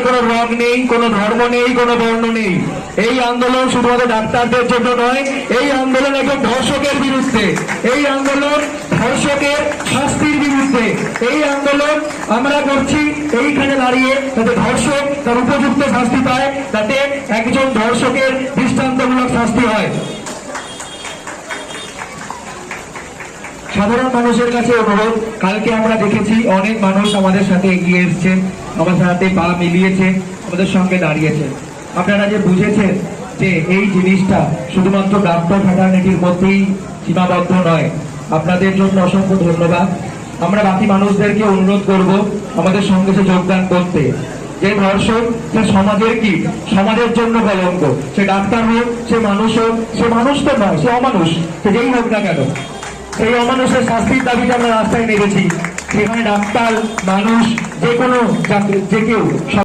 কোনো রং নেই, কোনো ধর্ম নেই, কোনো বর্ণ নেই। এই আন্দোলন শুধুমাত্র ডাক্তারদের জন্য নয়, এই আন্দোলন একজন ধর্ষকের বিরুদ্ধে, এই আন্দোলন ধর্ষকের শাস্তির বিরুদ্ধে। এই আন্দোলন আমরা করছি এইখানে দাঁড়িয়ে, যাতে ধর্ষক তার উপযুক্ত শাস্তি পায়, যাতে একজন ধর্ষকের দৃষ্টান্তমূলক শাস্তি হয়। সাধারণ মানুষের কাছে অনুরোধ, কালকে আমরা দেখেছি অনেক মানুষ আমাদের সাথে এগিয়ে এসছেন, আমাদের সাথে পা মিলিয়েছে, আমাদের সঙ্গে দাঁড়িয়েছে। আপনারা যে বুঝেছেন যে এই জিনিসটা শুধুমাত্র ডাক্তার ফ্যাটার্নিটির মধ্যেই সীমাবদ্ধ নয়, আপনাদের জন্য অসংখ্য ধন্যবাদ। আমরা বাকি মানুষদেরকে অনুরোধ করব আমাদের সঙ্গে সে যোগদান করতে। যে ধর্ষক সে সমাজের কি, সমাজের জন্য কলঙ্ক। সে ডাক্তার হোক, সে মানুষ হোক, সে মানুষ তো নয়, সে অমানুষ, সে যেই হোক না কেন। এই অমানুষের শাস্তির দাবিতে আমরা রাস্তায় নেমেছি। সেখানে ডাক্তার, মানুষ, যে কেউ